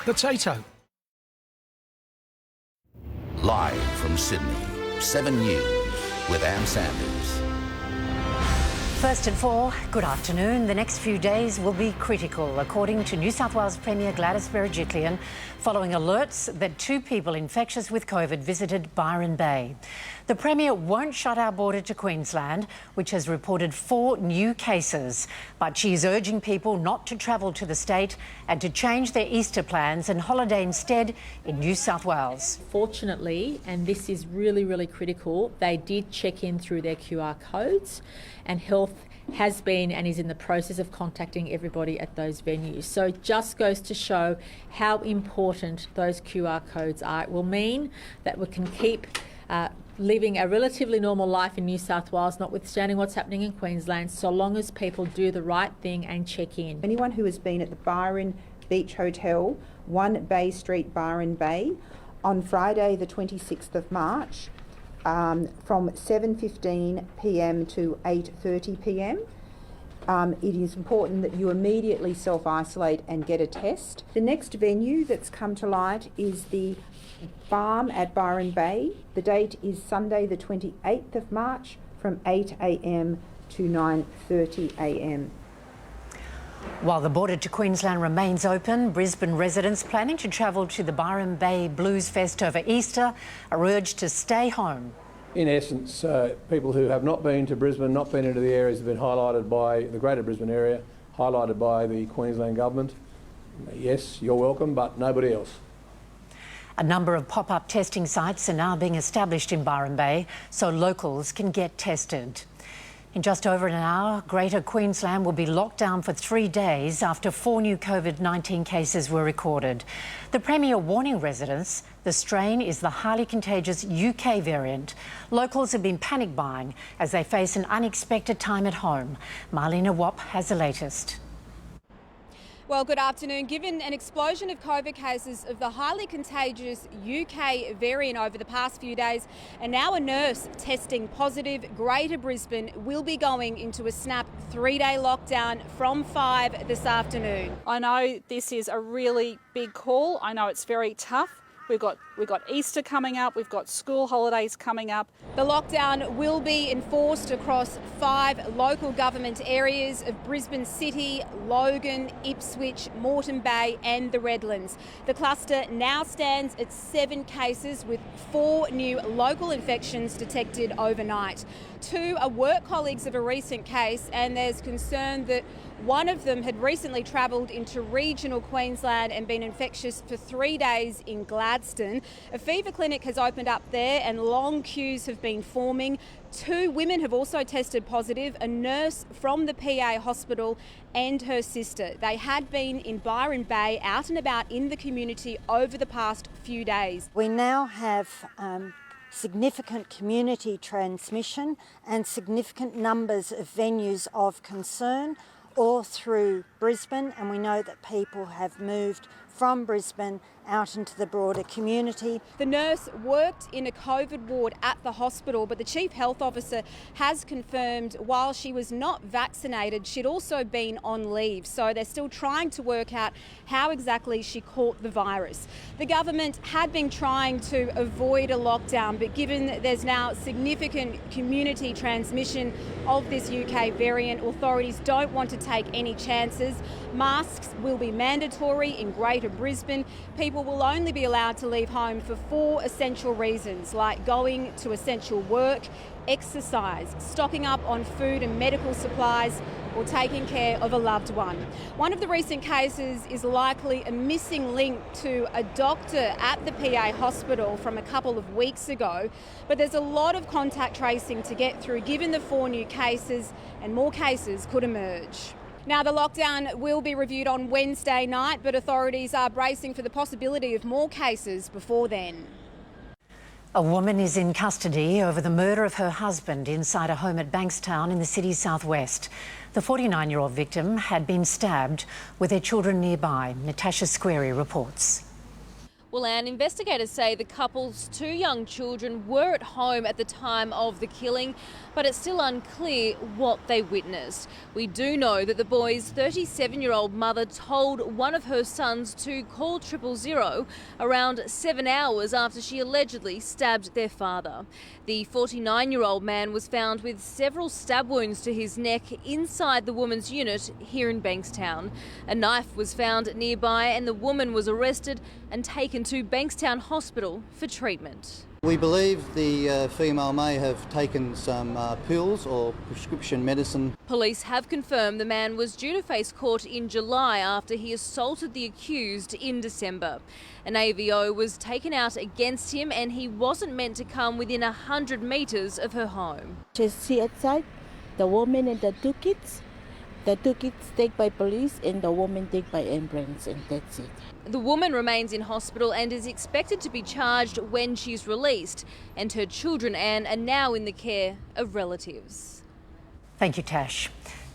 potato. Live from Sydney, 7 News with Ann Sanders. First at 4, good afternoon. The next few days will be critical, according to New South Wales Premier Gladys Berejiklian, following alerts that 2 people infectious with COVID visited Byron Bay. The Premier won't shut our border to Queensland, which has reported 4 new cases, but she is urging people not to travel to the state and to change their Easter plans and holiday instead in New South Wales. Fortunately, and this is really, really critical, they did check in through their QR codes, and Health has been and is in the process of contacting everybody at those venues. So it just goes to show how important those QR codes are. It will mean that we can keep living a relatively normal life in New South Wales, notwithstanding what's happening in Queensland, so long as people do the right thing and check in. Anyone who has been at the Byron Beach Hotel, 1 Bay Street, Byron Bay, on Friday the 26th of March, from 7:15 p.m. to 8:30 p.m. It is important that you immediately self-isolate and get a test. The next venue that's come to light is the farm at Byron Bay. The date is Sunday the 28th of March from 8 a.m. to 9:30 a.m. While the border to Queensland remains open, Brisbane residents planning to travel to the Byron Bay Blues Fest over Easter are urged to stay home. In essence, people who have not been to Brisbane, not been into the areas, have been highlighted by the Greater Brisbane area, highlighted by the Queensland Government. Yes, you're welcome, but nobody else. A number of pop-up testing sites are now being established in Byron Bay so locals can get tested. In just over an hour, Greater Queensland will be locked down for 3 days after 4 new COVID-19 cases were recorded. The Premier warning residents the strain is the highly contagious UK variant. Locals have been panic buying as they face an unexpected time at home. Marlena Wapp has the latest. Well, good afternoon. Given an explosion of COVID cases of the highly contagious UK variant over the past few days, and now a nurse testing positive, Greater Brisbane will be going into a snap 3-day lockdown from 5 this afternoon. I know this is a really big call. I know it's very tough. We've got Easter coming up, we've got school holidays coming up. The lockdown will be enforced across 5 local government areas of Brisbane City, Logan, Ipswich, Moreton Bay and the Redlands. The cluster now stands at 7 cases with 4 new local infections detected overnight. 2 are work colleagues of a recent case, and there's concern that one of them had recently travelled into regional Queensland and been infectious for 3 days in Gladstone. A fever clinic has opened up there and long queues have been forming. 2 women have also tested positive, a nurse from the PA hospital and her sister. They had been in Byron Bay, out and about in the community over the past few days. We now have significant community transmission and significant numbers of venues of concern all through Brisbane, and we know that people have moved from Brisbane out into the broader community. The nurse worked in a COVID ward at the hospital, but the Chief Health Officer has confirmed while she was not vaccinated, she'd also been on leave. So they're still trying to work out how exactly she caught the virus. The government had been trying to avoid a lockdown, but given there's now significant community transmission of this UK variant, authorities don't want to take any chances. Masks will be mandatory in Greater Brisbane. People will only be allowed to leave home for 4 essential reasons, like going to essential work, exercise, stocking up on food and medical supplies, or taking care of a loved one. One of the recent cases is likely a missing link to a doctor at the PA hospital from a couple of weeks ago, but there's a lot of contact tracing to get through given the 4 new cases, and more cases could emerge. Now, the lockdown will be reviewed on Wednesday night, but authorities are bracing for the possibility of more cases before then. A woman is in custody over the murder of her husband inside a home at Bankstown in the city's southwest. The 49-year-old victim had been stabbed with their children nearby. Natasha Squarey reports. Well, Anne, investigators say the couple's 2 young children were at home at the time of the killing, but it's still unclear what they witnessed. We do know that the boy's 37-year-old mother told one of her sons to call 000 around 7 hours after she allegedly stabbed their father. The 49-year-old man was found with several stab wounds to his neck inside the woman's unit here in Bankstown. A knife was found nearby and the woman was arrested and taken to Bankstown Hospital for treatment. We believe the female may have taken some pills or prescription medicine. Police have confirmed the man was due to face court in July after he assaulted the accused in December. An AVO was taken out against him and he wasn't meant to come within 100 metres of her home. Just see outside, the woman and the 2 kids. The 2 kids taken by police and the woman taken by ambulance, and that's it. The woman remains in hospital and is expected to be charged when she's released, and her children, Anne, are now in the care of relatives. Thank you, Tash.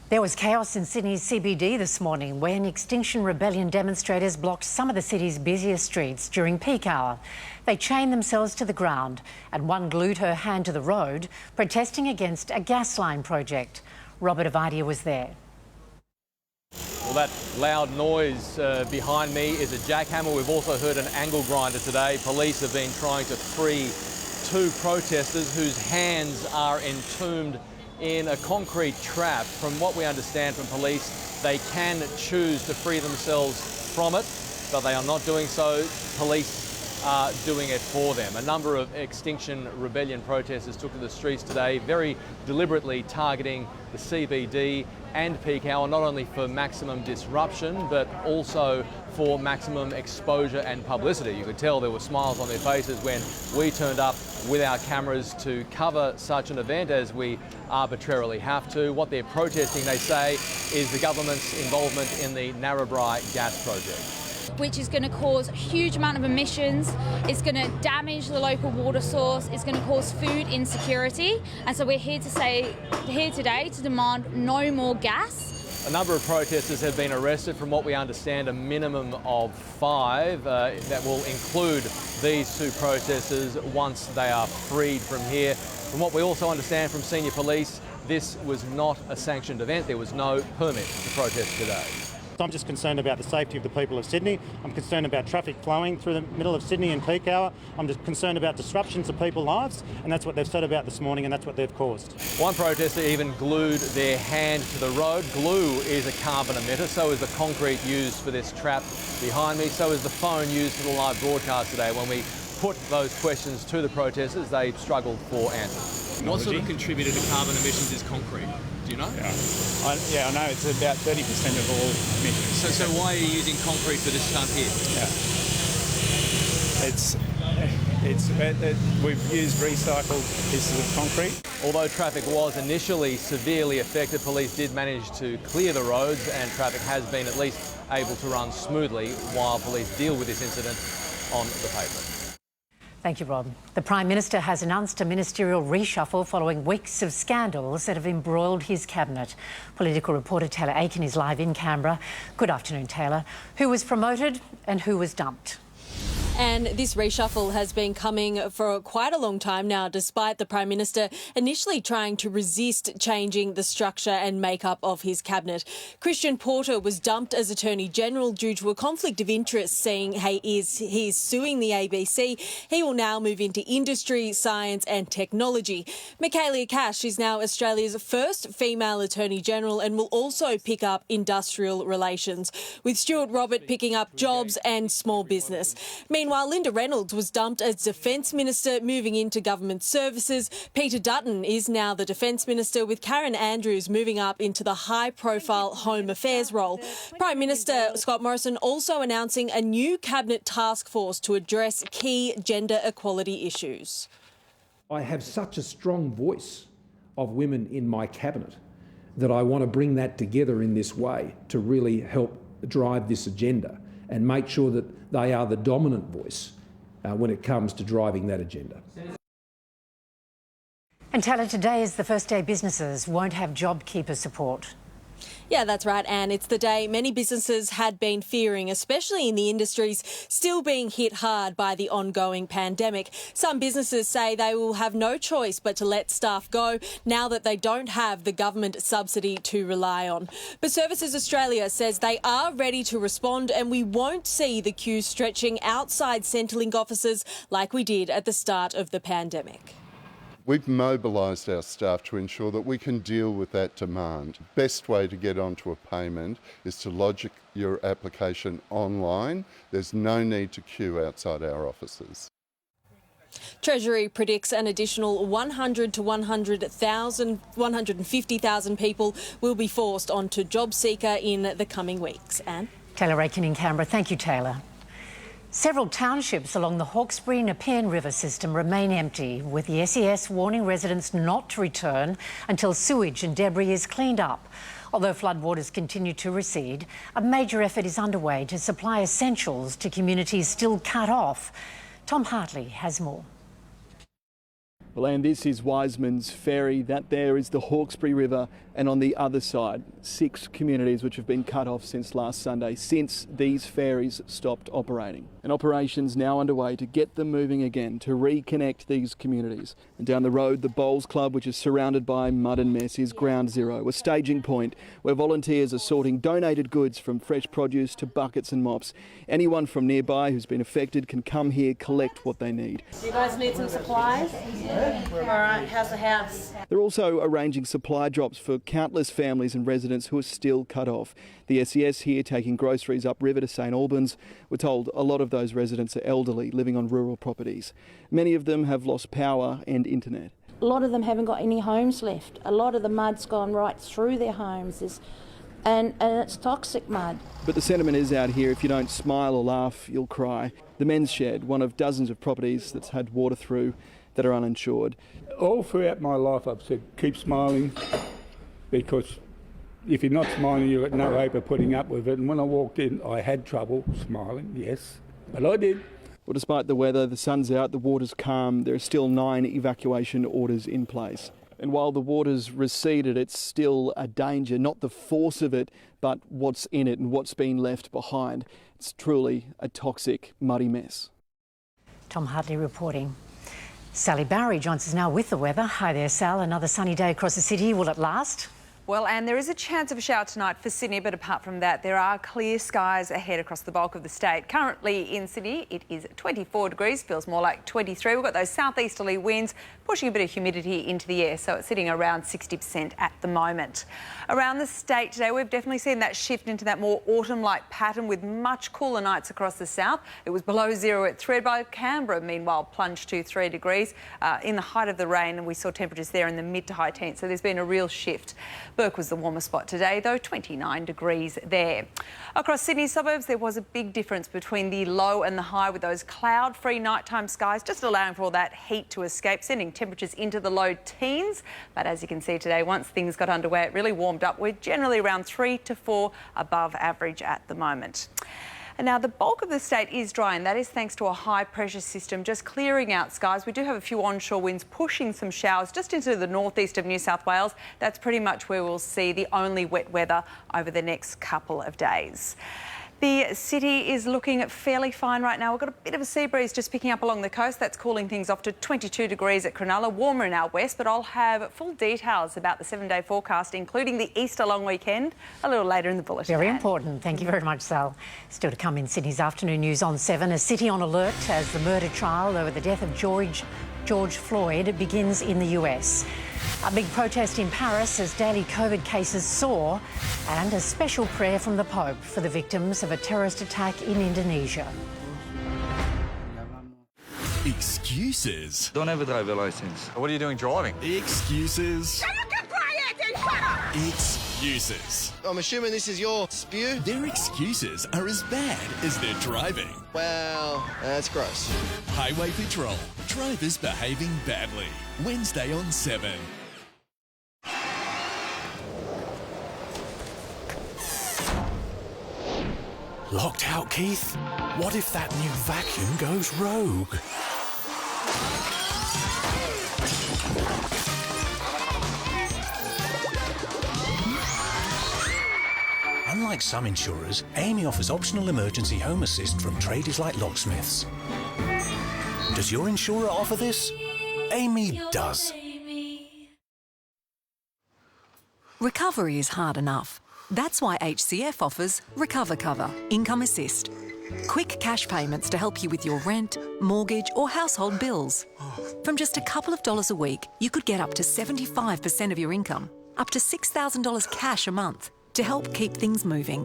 There was chaos in Sydney's CBD this morning when Extinction Rebellion demonstrators blocked some of the city's busiest streets during peak hour. They chained themselves to the ground and one glued her hand to the road, protesting against a gas line project. Robert Avadia was there. Well, that loud noise behind me is a jackhammer. We've also heard an angle grinder today. Police have been trying to free 2 protesters whose hands are entombed in a concrete trap. From what we understand from police, they can choose to free themselves from it, but they are not doing so. Police are doing it for them. A number of Extinction Rebellion protesters took to the streets today, very deliberately targeting the CBD and peak hour, not only for maximum disruption, but also for maximum exposure and publicity. You could tell there were smiles on their faces when we turned up with our cameras to cover such an event, as we arbitrarily have to. What they're protesting, they say, is the government's involvement in the Narrabri gas project, which is going to cause a huge amount of emissions. It's going to damage the local water source. It's going to cause food insecurity. And so we're here today to demand no more gas. A number of protesters have been arrested, from what we understand a minimum of 5. That will include these 2 protesters once they are freed from here. From what we also understand from senior police, this was not a sanctioned event. There was no permit to protest today. I'm just concerned about the safety of the people of Sydney. I'm concerned about traffic flowing through the middle of Sydney in peak hour. I'm just concerned about disruptions of people's lives, and that's what they've said about this morning, and that's what they've caused. One protester even glued their hand to the road. Glue is a carbon emitter, so is the concrete used for this trap behind me, so is the phone used for the live broadcast today. When we put those questions to the protesters, they struggled for answers. What sort of contributor to carbon emissions is concrete? Do you know? Yeah, I know it's about 30% of all emissions. So why are you using concrete for this stunt here? We've used recycled pieces of concrete. Although traffic was initially severely affected, police did manage to clear the roads and traffic has been at least able to run smoothly while police deal with this incident on the pavement. Thank you, Rob. The Prime Minister has announced a ministerial reshuffle following weeks of scandals that have embroiled his cabinet. Political reporter Taylor Aiken is live in Canberra. Good afternoon, Taylor. Who was promoted and who was dumped? And this reshuffle has been coming for quite a long time now, despite the Prime Minister initially trying to resist changing the structure and makeup of his cabinet. Christian Porter was dumped as Attorney-General due to a conflict of interest, saying he is suing the ABC. He will now move into industry, science and technology. Michaelia Cash is now Australia's first female Attorney-General and will also pick up industrial relations, with Stuart Robert picking up jobs and small business. Meanwhile, Linda Reynolds was dumped as Defence Minister, moving into government services. Peter Dutton is now the Defence Minister, with Karen Andrews moving up into the high-profile Home Affairs role. Prime Minister Scott Morrison also announcing a new cabinet task force to address key gender equality issues. I have such a strong voice of women in my cabinet that I want to bring that together in this way to really help drive this agenda and make sure that they are the dominant voice when it comes to driving that agenda. And Taylor, today is the first day businesses won't have JobKeeper support. Yeah, that's right, Anne. It's the day many businesses had been fearing, especially in the industries still being hit hard by the ongoing pandemic. Some businesses say they will have no choice but to let staff go now that they don't have the government subsidy to rely on. But Services Australia says they are ready to respond and we won't see the queues stretching outside Centrelink offices like we did at the start of the pandemic. We've mobilised our staff to ensure that we can deal with that demand. Best way to get onto a payment is to lodge your application online. There's no need to queue outside our offices. Treasury predicts an additional 100 to 150,000 people will be forced onto JobSeeker in the coming weeks. Anne? Taylor Aiken in Canberra. Thank you, Taylor. Several townships along the Hawkesbury Nepean River system remain empty, with the SES warning residents not to return until sewage and debris is cleaned up. Although floodwaters continue to recede, a major effort is underway to supply essentials to communities still cut off. Tom Hartley has more. Well, and this is Wiseman's Ferry. That there is the Hawkesbury River, and on the other side, 6 communities which have been cut off since last Sunday, since these ferries stopped operating. And operations now underway to get them moving again, to reconnect these communities. And down the road, the Bowls Club, which is surrounded by mud and mess, is ground zero, a staging point where volunteers are sorting donated goods from fresh produce to buckets and mops. Anyone from nearby who's been affected can come here, collect what they need. Do you guys need some supplies? Yeah. All right, how's the house? They're also arranging supply drops for countless families and residents who are still cut off. The SES here taking groceries upriver to St Albans. We're told a lot of those residents are elderly, living on rural properties. Many of them have lost power and internet. A lot of them haven't got any homes left. A lot of the mud's gone right through their homes. And it's toxic mud. But the sentiment is out here, if you don't smile or laugh, you'll cry. The Men's Shed, one of dozens of properties that's had water through that are uninsured. All throughout my life I've said keep smiling, because if you're not smiling you've got no hope of putting up with it. And when I walked in I had trouble smiling, yes, but I did. Well, despite the weather, the sun's out, the water's calm, there are still 9 evacuation orders in place. And while the water's receded, it's still a danger, not the force of it, but what's in it and what's been left behind. It's truly a toxic, muddy mess. Tom Hartley reporting. Sally Barry joins us now with the weather. Hi there, Sal. Another sunny day across the city. Will it last? Well, and there is a chance of a shower tonight for Sydney, but apart from that, there are clear skies ahead across the bulk of the state. Currently in Sydney, it is 24 degrees, feels more like 23. We've got those southeasterly winds pushing a bit of humidity into the air, so it's sitting around 60% at the moment. Around the state today, we've definitely seen that shift into that more autumn-like pattern with much cooler nights across the south. It was below zero at Thredbo. Canberra, meanwhile, plunged to 3 degrees in the height of the rain, and we saw temperatures there in the mid to high teens, so there's been a real shift. Burke was the warmest spot today, though, 29 degrees there. Across Sydney suburbs, there was a big difference between the low and the high, with those cloud-free nighttime skies just allowing for all that heat to escape, sending temperatures into the low teens. But as you can see today, once things got underway, it really warmed up. We're generally around 3 to 4 above average at the moment. And now the bulk of the state is dry, and that is thanks to a high pressure system just clearing out skies. We do have a few onshore winds pushing some showers just into the northeast of New South Wales. That's pretty much where we'll see the only wet weather over the next couple of days. The city is looking fairly fine right now. We've got a bit of a sea breeze just picking up along the coast. That's cooling things off to 22 degrees at Cronulla, warmer in our west, but I'll have full details about the 7-day forecast, including the Easter long weekend, a little later in the bulletin. Very important. Thank you very much, Sal. Still to come in Sydney's afternoon news on 7. A city on alert as the murder trial over the death of George Floyd begins in the US. A big protest in Paris as daily COVID cases soar, and a special prayer from the Pope for the victims of a terrorist attack in Indonesia. Excuses. Don't ever drive a license. What are you doing driving? Excuses. Excuses. I'm assuming this is your spew? Their excuses are as bad as their driving. Well, that's gross. Highway Patrol. Drivers behaving badly. Wednesday on 7. Locked out, Keith? What if that new vacuum goes rogue? Unlike some insurers, AAMI offers optional emergency home assist from tradies like locksmiths. Does your insurer offer this? AAMI does. Recovery is hard enough. That's why HCF offers Recover Cover, Income Assist. Quick cash payments to help you with your rent, mortgage or household bills. From just a couple of dollars a week, you could get up to 75% of your income, up to $6,000 cash a month, to help keep things moving.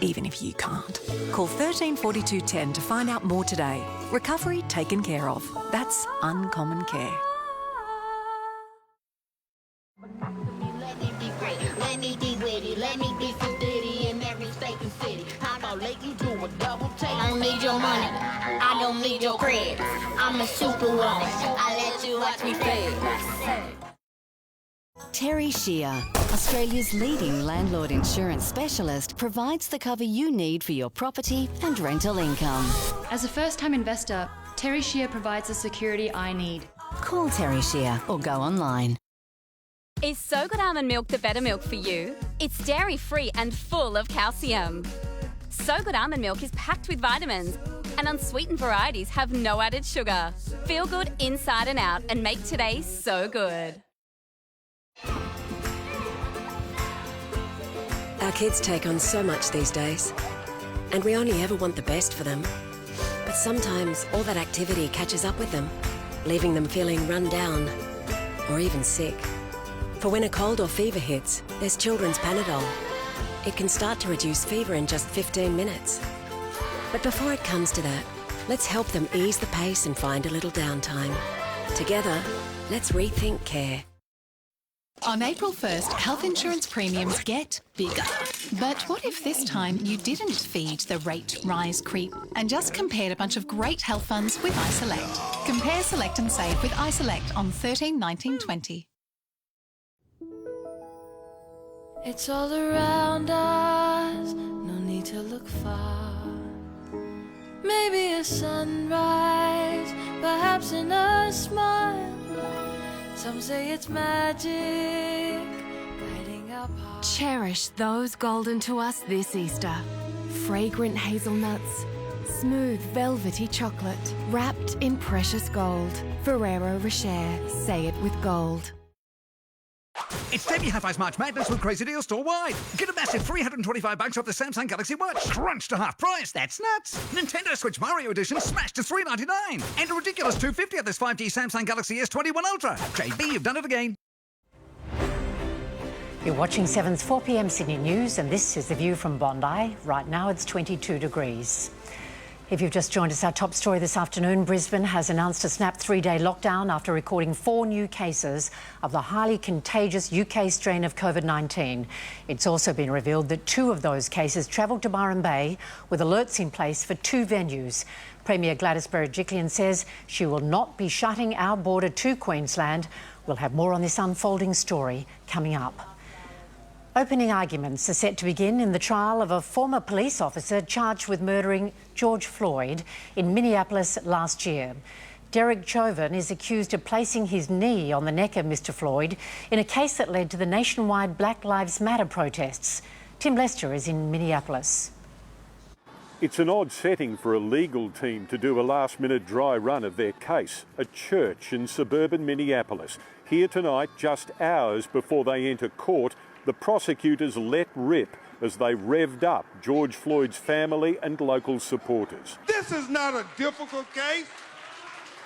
Even if you can't. Call 134210 to find out more today. Recovery taken care of. That's uncommon care. Let me be witty, let me be so ditty in every state and city. How about let you do a double take? I don't need your money, I don't need your credit. I'm a superwoman, I let you watch me fade. Terry Shear, Australia's leading landlord insurance specialist, provides the cover you need for your property and rental income. As a first-time investor, Terry Shear provides the security I need. Call Terry Shear or go online. Is So Good almond milk the better milk for you? It's dairy-free and full of calcium. So Good almond milk is packed with vitamins, and unsweetened varieties have no added sugar. Feel good inside and out and make today so good. Our kids take on so much these days, and we only ever want the best for them. But sometimes all that activity catches up with them, leaving them feeling run down or even sick. For when a cold or fever hits, there's Children's Panadol. It can start to reduce fever in just 15 minutes. But before it comes to that, let's help them ease the pace and find a little downtime. Together, let's rethink care. On April 1st, health insurance premiums get bigger. But what if this time you didn't feed the rate rise creep and just compared a bunch of great health funds with iSelect? Compare, select and save with iSelect on 13/19/20. It's all around us, no need to look far. Maybe a sunrise, perhaps in a smile. Some say it's magic, guiding our path. Cherish those golden to us this Easter. Fragrant hazelnuts, smooth velvety chocolate, wrapped in precious gold. Ferrero Rocher, say it with gold. It's Debbie Hi-Fi's March Madness with crazy deals store-wide. Get a massive $325 off the Samsung Galaxy Watch. Crunch to half price. That's nuts. Nintendo Switch Mario Edition smashed to $399. And a ridiculous $250 of this 5G Samsung Galaxy S21 Ultra. JB, you've done it again. You're watching 7's 4 p.m. Sydney News, and this is the view from Bondi. Right now it's 22 degrees. If you've just joined us, our top story this afternoon, Brisbane has announced a snap 3-day lockdown after recording 4 new cases of the highly contagious UK strain of COVID-19. It's also been revealed that 2 of those cases travelled to Byron Bay with alerts in place for 2 venues. Premier Gladys Berejiklian says she will not be shutting our border to Queensland. We'll have more on this unfolding story coming up. Opening arguments are set to begin in the trial of a former police officer charged with murdering George Floyd in Minneapolis last year. Derek Chauvin is accused of placing his knee on the neck of Mr. Floyd in a case that led to the nationwide Black Lives Matter protests. Tim Lester is in Minneapolis. It's an odd setting for a legal team to do a last-minute dry run of their case, a church in suburban Minneapolis. Here tonight, just hours before they enter court, the prosecutors let rip as they revved up George Floyd's family and local supporters. This is not a difficult case.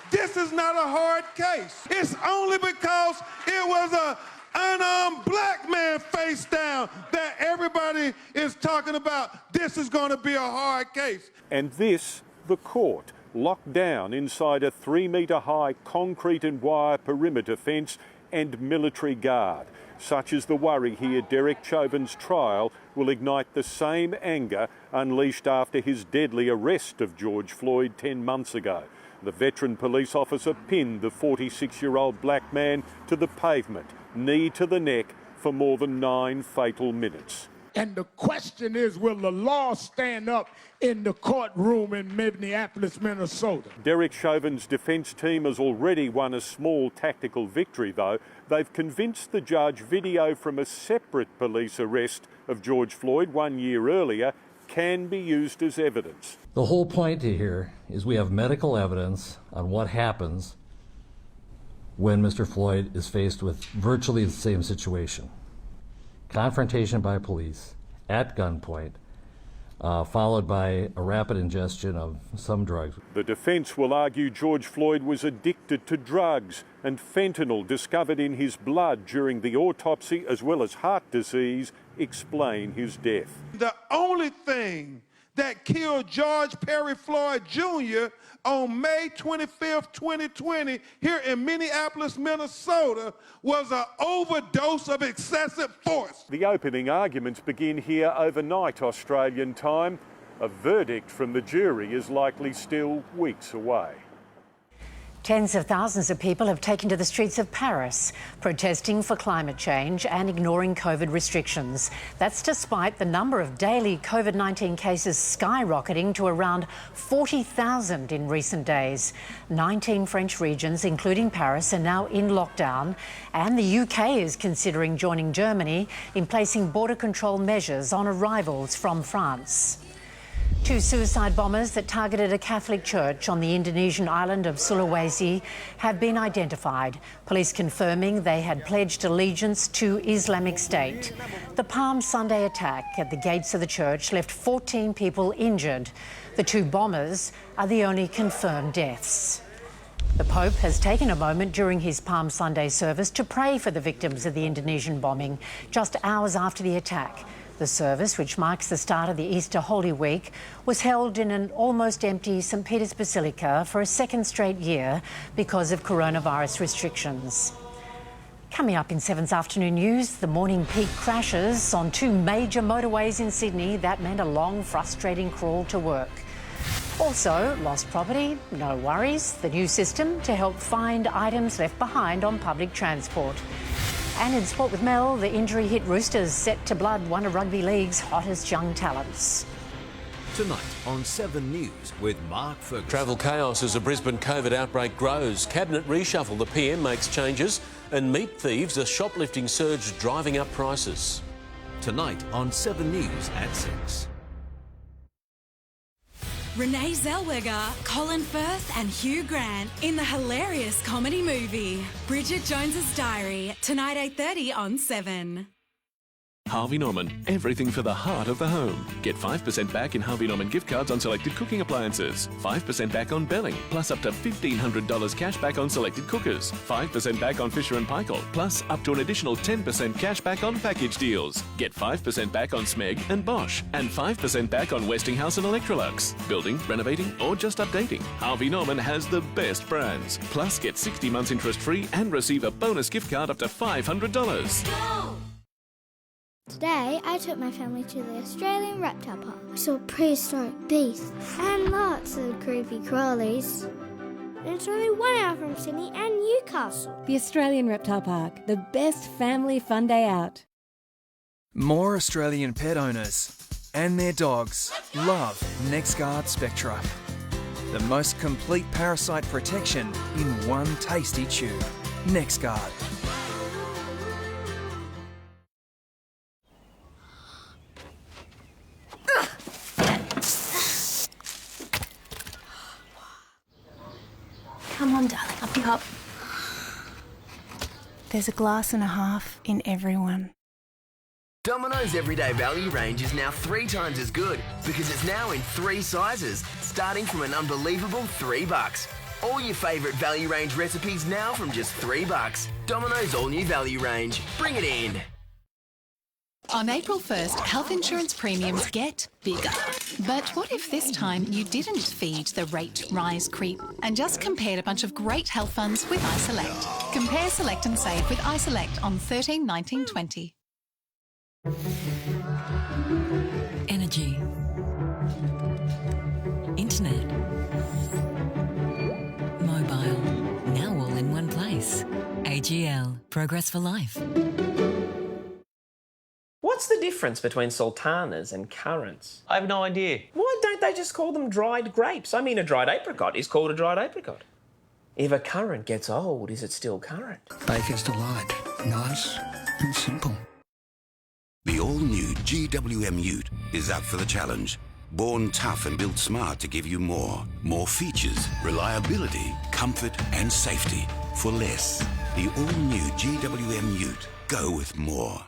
This is not a hard case. It's only because it was an unarmed black man face down that everybody is talking about this is going to be a hard case. And this, the court, locked down inside a 3-metre-high concrete and wire perimeter fence and military guard. Such is the worry here Derek Chauvin's trial will ignite the same anger unleashed after his deadly arrest of George Floyd 10 months ago. The veteran police officer pinned the 46-year-old black man to the pavement, knee to the neck, for more than 9 fatal minutes. And the question is, will the law stand up in the courtroom in Minneapolis, Minnesota? Derek Chauvin's defence team has already won a small tactical victory, though. They've convinced the judge video from a separate police arrest of George Floyd 1 year earlier can be used as evidence. The whole point here is we have medical evidence on what happens when Mr. Floyd is faced with virtually the same situation. Confrontation by police at gunpoint, followed by a rapid ingestion of some drugs. The defence will argue George Floyd was addicted to drugs and fentanyl discovered in his blood during the autopsy, as well as heart disease, explain his death. The only thing that killed George Perry Floyd Jr. on May 25th, 2020, here in Minneapolis, Minnesota, was an overdose of excessive force. The opening arguments begin here overnight Australian time. A verdict from the jury is likely still weeks away. Tens of thousands of people have taken to the streets of Paris, protesting for climate change and ignoring COVID restrictions. That's despite the number of daily COVID-19 cases skyrocketing to around 40,000 in recent days. 19 French regions, including Paris, are now in lockdown, and the UK is considering joining Germany in placing border control measures on arrivals from France. Two suicide bombers that targeted a Catholic church on the Indonesian island of Sulawesi have been identified, police confirming they had pledged allegiance to Islamic State. The Palm Sunday attack at the gates of the church left 14 people injured. The two bombers are the only confirmed deaths. The Pope has taken a moment during his Palm Sunday service to pray for the victims of the Indonesian bombing, just hours after the attack. The service, which marks the start of the Easter Holy Week, was held in an almost empty St Peter's Basilica for a second straight year because of coronavirus restrictions. Coming up in 7's afternoon news, the morning peak crashes on two major motorways in Sydney. That meant a long, frustrating crawl to work. Also, lost property, no worries. The new system to help find items left behind on public transport. And in Sport with Mel, the injury-hit Roosters set to blood one of rugby league's hottest young talents. Tonight on 7 News with Mark Ferguson. Travel chaos as a Brisbane COVID outbreak grows. Cabinet reshuffle, the PM makes changes, and meat thieves, a shoplifting surge driving up prices. Tonight on 7 News at 6. Renee Zellweger, Colin Firth and Hugh Grant in the hilarious comedy movie Bridget Jones's Diary, tonight 8:30 on 7. Harvey Norman, everything for the heart of the home. Get 5% back in Harvey Norman gift cards on selected cooking appliances, 5% back on belling, plus up to $1,500 cash back on selected cookers, 5% back on Fisher & Paykel, plus up to an additional 10% cash back on package deals. Get 5% back on Smeg and Bosch, and 5% back on Westinghouse and Electrolux. Building, renovating, or just updating, Harvey Norman has the best brands. Plus, get 60 months interest-free and receive a bonus gift card up to $500. Go! Today, I took my family to the Australian Reptile Park. I saw prehistoric beasts and lots of creepy crawlies. And it's only 1 hour from Sydney and Newcastle. The Australian Reptile Park, the best family fun day out. More Australian pet owners and their dogs love NexGard Spectra. The most complete parasite protection in one tasty chew. NexGard. Come on, darling, up you hop. There's a glass and a half in everyone. Domino's Everyday Value range is now 3 times as good because it's now in 3 sizes, starting from an unbelievable $3. All your favourite value range recipes now from just $3. Domino's all new value range. Bring it in. On April 1st, health insurance premiums get bigger. But what if this time you didn't feed the rate rise creep and just compared a bunch of great health funds with iSelect? Compare, select and save with iSelect on 13 19 20. Energy. Internet. Mobile. Now all in one place. AGL. Progress for life. What's the difference between sultanas and currants? I have no idea. Why don't they just call them dried grapes? I mean, a dried apricot is called a dried apricot. If a currant gets old, is it still currant? Baker's Delight. Nice and simple. The all-new GWM Ute is up for the challenge. Born tough and built smart to give you more. More features, reliability, comfort and safety for less. The all-new GWM Ute. Go with more.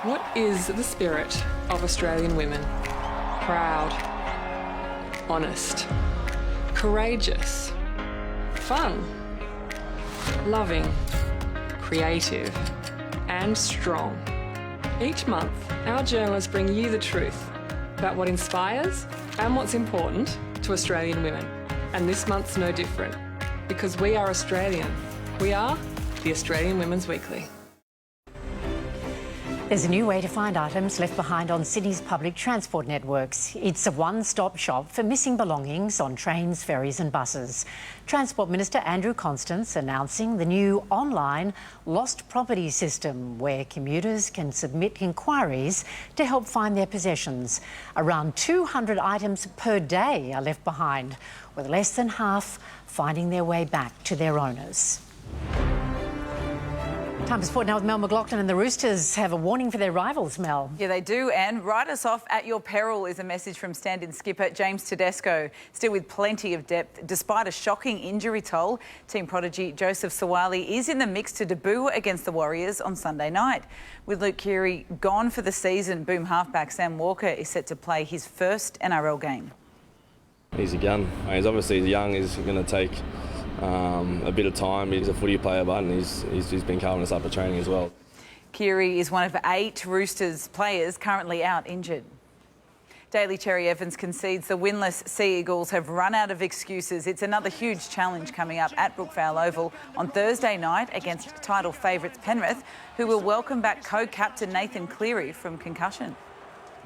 What is the spirit of Australian women? Proud, honest, courageous, fun, loving, creative, and strong. Each month, our journalists bring you the truth about what inspires and what's important to Australian women. And this month's no different, because we are Australian. We are the Australian Women's Weekly. There's a new way to find items left behind on Sydney's public transport networks. It's a one-stop shop for missing belongings on trains, ferries and buses. Transport Minister Andrew Constance announcing the new online lost property system where commuters can submit inquiries to help find their possessions. Around 200 items per day are left behind, with less than half finding their way back to their owners. Time for sport now with Mel McLaughlin, and the Roosters have a warning for their rivals, Mel. Yeah, they do, and write us off at your peril is a message from stand-in skipper James Tedesco. Still with plenty of depth, despite a shocking injury toll, team prodigy Joseph Sawali is in the mix to debut against the Warriors on Sunday night. With Luke Keary gone for the season, boom halfback Sam Walker is set to play his first NRL game. He's a gun. He's obviously young. He's going to take a bit of time. He's a footy player, but he's been carving us up at training as well. Keary is one of 8 Roosters players currently out injured. Daly Cherry Evans concedes the winless Sea Eagles have run out of excuses. It's another huge challenge coming up at Brookvale Oval on Thursday night against title favourites Penrith, who will welcome back co-captain Nathan Cleary from concussion.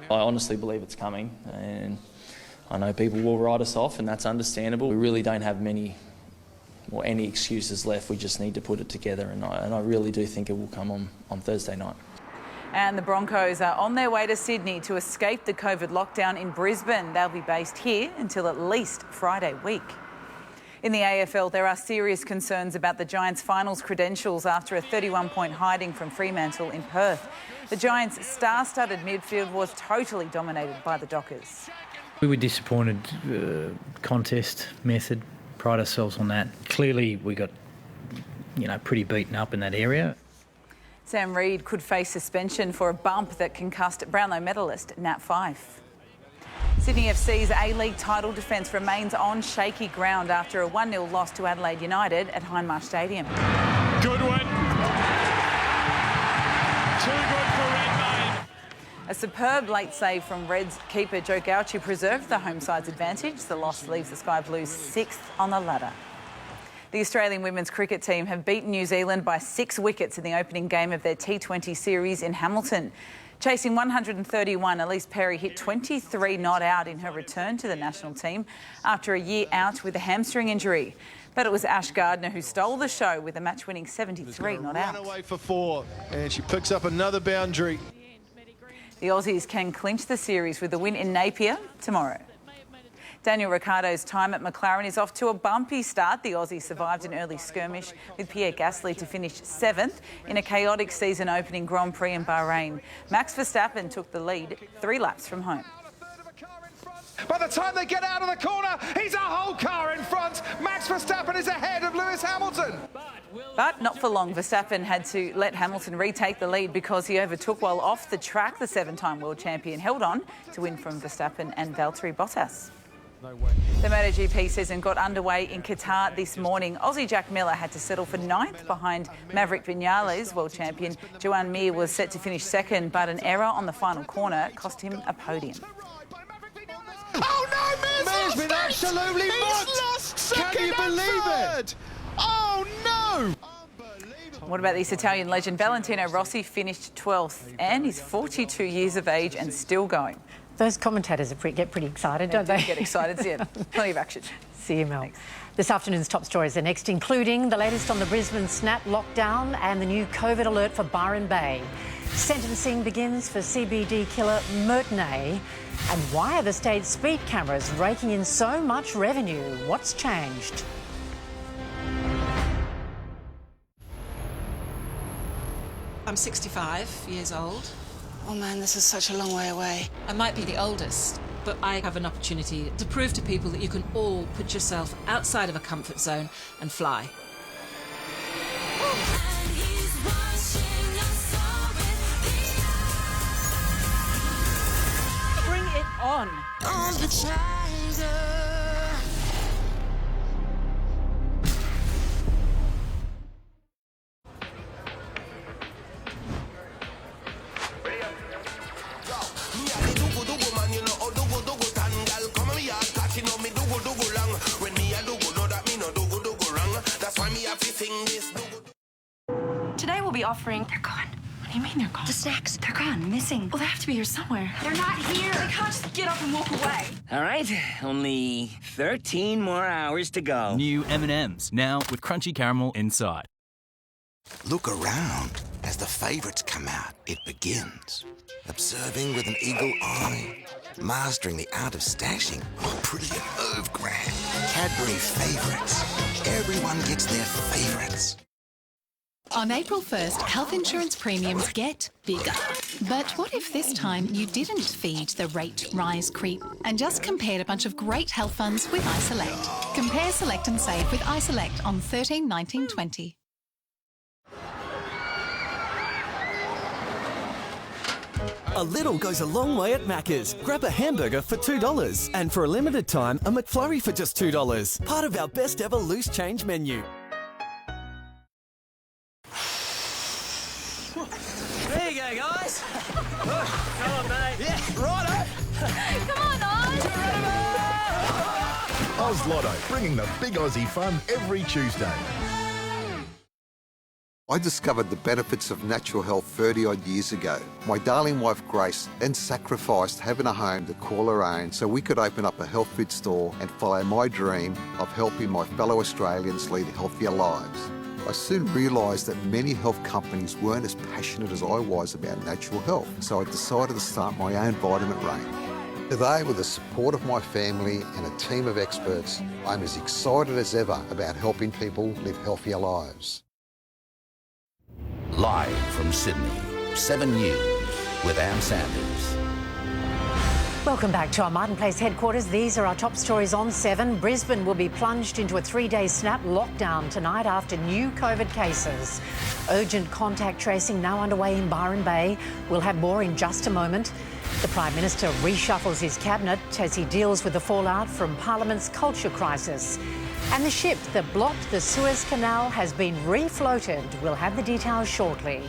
I honestly believe it's coming, and I know people will write us off, and that's understandable. We really don't have many or any excuses left. We just need to put it together, and I really do think it will come on Thursday night. And the Broncos are on their way to Sydney to escape the COVID lockdown in Brisbane. They'll be based here until at least Friday week. In the AFL, there are serious concerns about the Giants' finals credentials after a 31-point hiding from Fremantle in Perth. The Giants' star-studded midfield was totally dominated by the Dockers. We were disappointed. Contest method, pride ourselves on that. Clearly, we got, pretty beaten up in that area. Sam Reid could face suspension for a bump that concussed Brownlow medalist Nat Fyfe. Sydney FC's A-League title defence remains on shaky ground after a 1-0 loss to Adelaide United at Hindmarsh Stadium. Good one. Too good for Redmayne. A superb late save from Reds keeper Joe Gauci preserved the home side's advantage. The loss leaves the Sky Blues 6th on the ladder. The Australian women's cricket team have beaten New Zealand by 6 wickets in the opening game of their T20 series in Hamilton. Chasing 131, Elise Perry hit 23 not out in her return to the national team after a year out with a hamstring injury. But it was Ash Gardner who stole the show with a match-winning 73 not out. Run away for 4, and she picks up another boundary. The Aussies can clinch the series with a win in Napier tomorrow. Daniel Ricciardo's time at McLaren is off to a bumpy start. The Aussie survived an early skirmish with Pierre Gasly to finish 7th in a chaotic season-opening Grand Prix in Bahrain. Max Verstappen took the lead 3 laps from home. By the time they get out of the corner, he's a whole car in front. Max Verstappen is ahead of Lewis Hamilton. But not for long. Verstappen had to let Hamilton retake the lead because he overtook while off the track. The 7-time world champion held on to win from Verstappen and Valtteri Bottas. The MotoGP season got underway in Qatar this morning. Aussie Jack Miller had to settle for 9th behind Maverick Vinales. World champion Joan Mir was set to finish 2nd, but an error on the final corner cost him a podium. Oh no, Mir's been absolutely mugged! Can you believe it? Oh no! What about this Italian legend? Valentino Rossi finished 12th, and he's 42 years of age and still going. Those commentators get pretty excited, don't they? Get excited, yeah. Plenty of action. See you, Mel. This afternoon's top stories are next, including the latest on the Brisbane snap lockdown and the new COVID alert for Byron Bay. Sentencing begins for CBD killer Mertenay. And why are the state's speed cameras raking in so much revenue? What's changed? I'm 65 years old. Oh man, this is such a long way away. I might be the oldest, but I have an opportunity to prove to people that you can all put yourself outside of a comfort zone and fly. Bring it on. Today we'll be offering... They're gone. What do you mean they're gone? The snacks. They're gone. Missing. Well, they have to be here somewhere. They're not here. They can't just get up and walk away. All right, only 13 more hours to go. New M&Ms, now with crunchy caramel inside. Look around. As the favourites come out, it begins. Observing with an eagle eye. Mastering the art of stashing. Oh, brilliant move, Grant. Cadbury favourites. Everyone gets their favourites. On April 1st, health insurance premiums get bigger. But what if this time you didn't feed the rate rise creep and just compared a bunch of great health funds with iSelect? Compare, select and save with iSelect on 13/19/20. A little goes a long way at Macca's. Grab a hamburger for $2 and for a limited time, a McFlurry for just $2. Part of our best ever loose change menu. There you go, guys. Come on, mate. Yeah, righto. Come on, Oz! Oz Lotto, bringing the big Aussie fun every Tuesday. I discovered the benefits of natural health 30-odd years ago. My darling wife Grace then sacrificed having a home to call her own so we could open up a health food store and follow my dream of helping my fellow Australians lead healthier lives. I soon realised that many health companies weren't as passionate as I was about natural health, so I decided to start my own vitamin range. Today, with the support of my family and a team of experts, I'm as excited as ever about helping people live healthier lives. Live from Sydney, 7 News with Ann Sanders. Welcome back to our Martin Place headquarters. These are our top stories on 7. Brisbane will be plunged into a 3-day snap lockdown tonight after new COVID cases. Urgent contact tracing now underway in Byron Bay. We'll have more in just a moment. The Prime Minister reshuffles his cabinet as he deals with the fallout from Parliament's culture crisis. And the ship that blocked the Suez Canal has been refloated. We'll have the details shortly.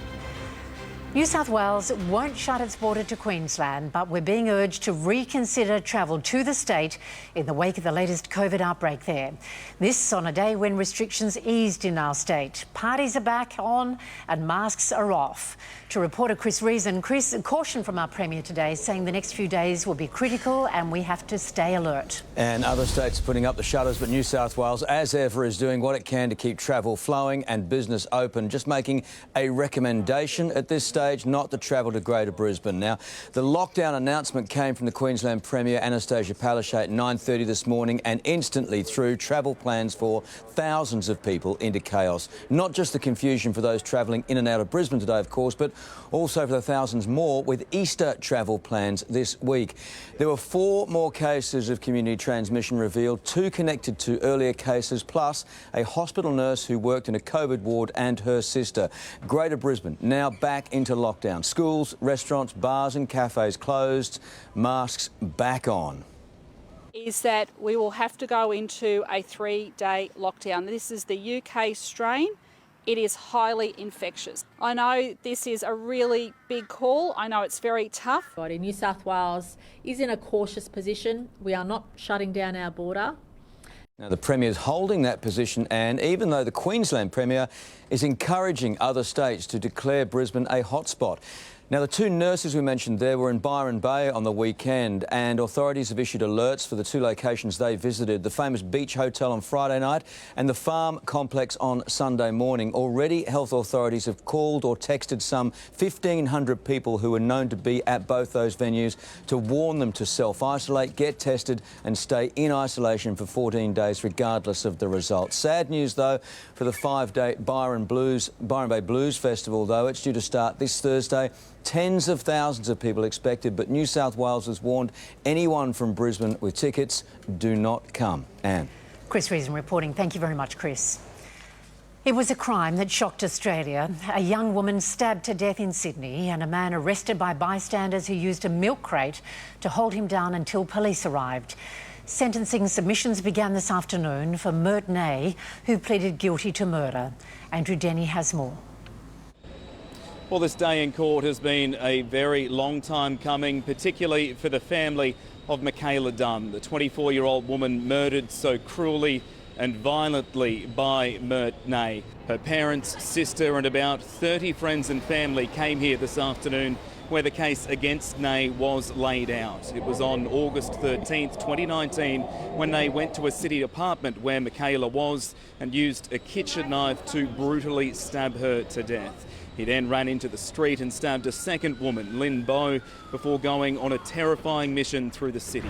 New South Wales won't shut its border to Queensland, but we're being urged to reconsider travel to the state in the wake of the latest COVID outbreak there. This on a day when restrictions eased in our state. Parties are back on and masks are off. To reporter Chris Reason. Chris, caution from our Premier today saying the next few days will be critical and we have to stay alert. And other states are putting up the shutters, but New South Wales, as ever, is doing what it can to keep travel flowing and business open, just making a recommendation at this stage not to travel to Greater Brisbane. Now, the lockdown announcement came from the Queensland Premier Anastasia Palaszczuk at 9:30 this morning and instantly threw travel plans for thousands of people into chaos. Not just the confusion for those travelling in and out of Brisbane today, of course, but also for the thousands more with Easter travel plans this week. There were 4 more cases of community transmission revealed, 2 connected to earlier cases, plus a hospital nurse who worked in a COVID ward and her sister. Greater Brisbane now back into lockdown. Schools, restaurants, bars and cafes closed, masks back on. Is that we will have to go into a 3-day lockdown. This is the UK strain. It is highly infectious. I know this is a really big call. I know it's very tough. New South Wales is in a cautious position. We are not shutting down our border. Now, the Premier's holding that position, and even though the Queensland Premier is encouraging other states to declare Brisbane a hotspot. Now, the two nurses we mentioned there were in Byron Bay on the weekend, and authorities have issued alerts for the two locations they visited, the famous beach hotel on Friday night and the farm complex on Sunday morning. Already, health authorities have called or texted some 1,500 people who were known to be at both those venues to warn them to self-isolate, get tested and stay in isolation for 14 days regardless of the results. Sad news, though, for the 5-day Byron Bay Blues Festival, though. It's due to start this Thursday. Tens of thousands of people expected, but New South Wales has warned anyone from Brisbane with tickets, do not come. Anne. Chris Reason reporting. Thank you very much, Chris. It was a crime that shocked Australia. A young woman stabbed to death in Sydney and a man arrested by bystanders who used a milk crate to hold him down until police arrived. Sentencing submissions began this afternoon for Mert Nay, who pleaded guilty to murder. Andrew Denny has more. Well, this day in court has been a very long time coming, particularly for the family of Michaela Dunn, the 24-year-old woman murdered so cruelly and violently by Mert Nay. Her parents, sister and about 30 friends and family came here this afternoon where the case against Nay was laid out. It was on August 13th, 2019, when Nay went to a city apartment where Michaela was and used a kitchen knife to brutally stab her to death. He then ran into the street and stabbed a second woman, Lynn Bowe, before going on a terrifying mission through the city.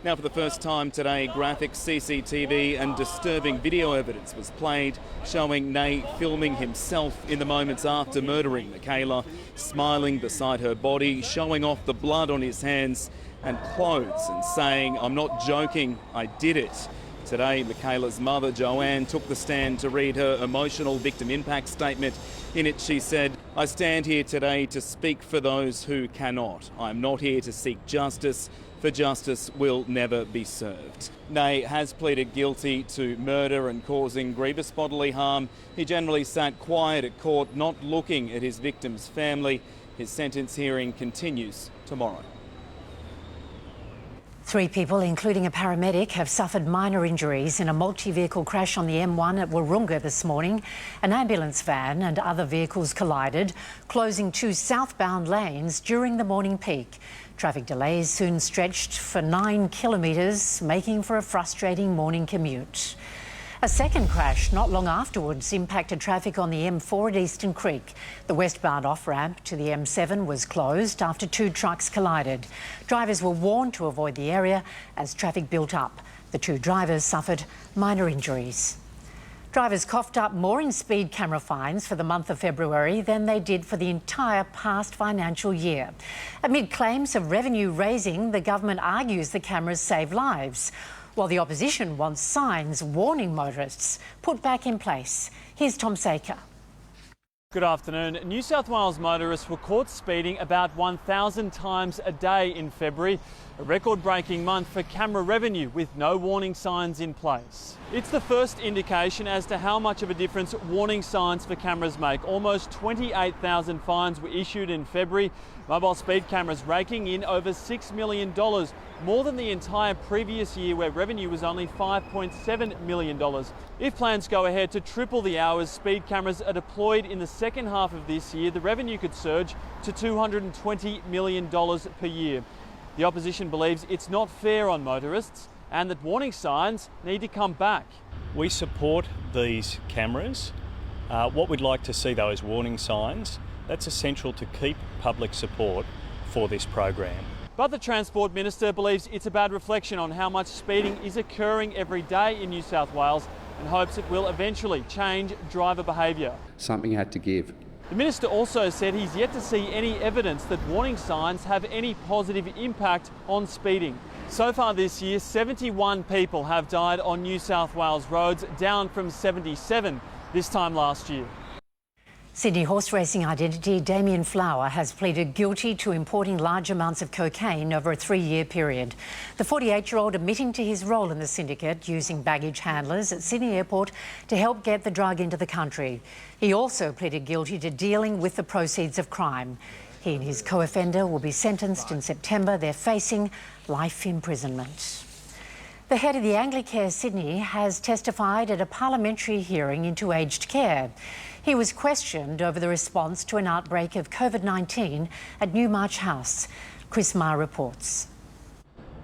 Now, for the first time today, graphic CCTV and disturbing video evidence was played, showing Nay filming himself in the moments after murdering Michaela, smiling beside her body, showing off the blood on his hands and clothes and saying, "I'm not joking, I did it." Today, Michaela's mother, Joanne, took the stand to read her emotional victim impact statement. In it, she said, "I stand here today to speak for those who cannot. I'm not here to seek justice, for justice will never be served." Nay has pleaded guilty to murder and causing grievous bodily harm. He generally sat quiet at court, not looking at his victim's family. His sentence hearing continues tomorrow. 3 people, including a paramedic, have suffered minor injuries in a multi-vehicle crash on the M1 at Wahroonga this morning. An ambulance van and other vehicles collided, closing 2 southbound lanes during the morning peak. Traffic delays soon stretched for 9 kilometres, making for a frustrating morning commute. A second crash not long afterwards impacted traffic on the M4 at Eastern Creek. The westbound off-ramp to the M7 was closed after 2 trucks collided. Drivers were warned to avoid the area as traffic built up. The 2 drivers suffered minor injuries. Drivers coughed up more in speed camera fines for the month of February than they did for the entire past financial year. Amid claims of revenue raising, the government argues the cameras save lives, while the opposition wants signs warning motorists put back in place. Here's Tom Saker. Good afternoon. New South Wales motorists were caught speeding about 1,000 times a day in February, a record-breaking month for camera revenue with no warning signs in place. It's the first indication as to how much of a difference warning signs for cameras make. Almost 28,000 fines were issued in February. Mobile speed cameras raking in over $6 million, more than the entire previous year where revenue was only $5.7 million. If plans go ahead to triple the hours speed cameras are deployed in the second half of this year, the revenue could surge to $220 million per year. The opposition believes it's not fair on motorists and that warning signs need to come back. We support these cameras. What we'd like to see though is warning signs. That's essential to keep public support for this program. But the Transport Minister believes it's a bad reflection on how much speeding is occurring every day in New South Wales and hopes it will eventually change driver behaviour. Something had to give. The Minister also said he's yet to see any evidence that warning signs have any positive impact on speeding. So far this year, 71 people have died on New South Wales roads, down from 77 this time last year. Sydney horse racing identity Damien Flower has pleaded guilty to importing large amounts of cocaine over a 3-year period. The 48-year-old admitting to his role in the syndicate, using baggage handlers at Sydney Airport to help get the drug into the country. He also pleaded guilty to dealing with the proceeds of crime. He and his co-offender will be sentenced in September. They're facing life imprisonment. The head of the Anglicare Sydney has testified at a parliamentary hearing into aged care. He was questioned over the response to an outbreak of COVID-19 at Newmarch House. Chris Marr reports.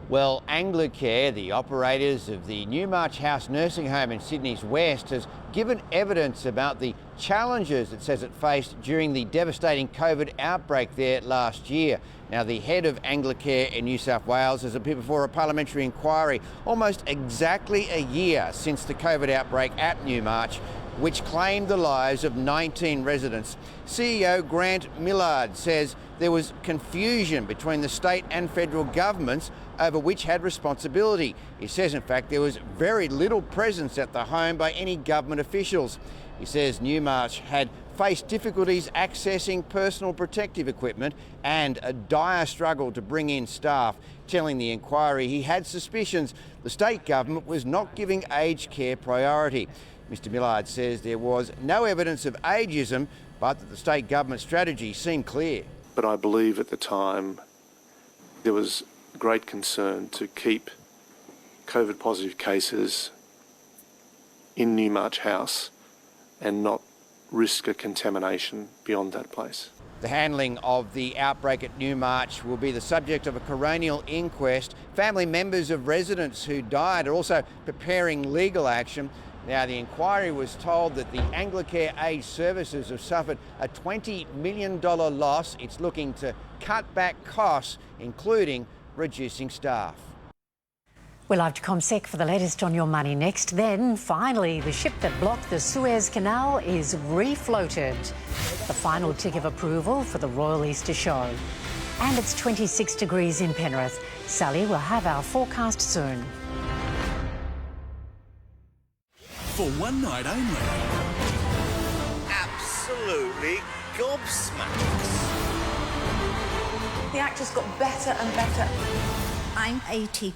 Well, Anglicare, the operators of the Newmarch House nursing home in Sydney's west, has given evidence about the challenges it says it faced during the devastating COVID outbreak there last year. Now, the head of Anglicare in New South Wales has appeared before a parliamentary inquiry almost exactly a year since the COVID outbreak at Newmarch, which claimed the lives of 19 residents. CEO Grant Millard says there was confusion between the state and federal governments over which had responsibility. He says, in fact, there was very little presence at the home by any government officials. He says Newmarch had faced difficulties accessing personal protective equipment and a dire struggle to bring in staff. Telling the inquiry he had suspicions the state government was not giving aged care priority. Mr Millard says there was no evidence of ageism, but that the state government strategy seemed clear. But I believe at the time there was great concern to keep COVID positive cases in Newmarch House and not risk a contamination beyond that place. The handling of the outbreak at Newmarch will be the subject of a coronial inquest. Family members of residents who died are also preparing legal action. Now, the inquiry was told that the Anglicare Aged Services have suffered a $20 million loss. It's looking to cut back costs, including reducing staff. We're live to ComSec for the latest on your money next. Then, finally, the ship that blocked the Suez Canal is refloated. The final tick of approval for the Royal Easter Show. And it's 26 degrees in Penrith. Sally will have our forecast soon. For one night only. Absolutely gobsmacks. The act just got better and better. I'm 80.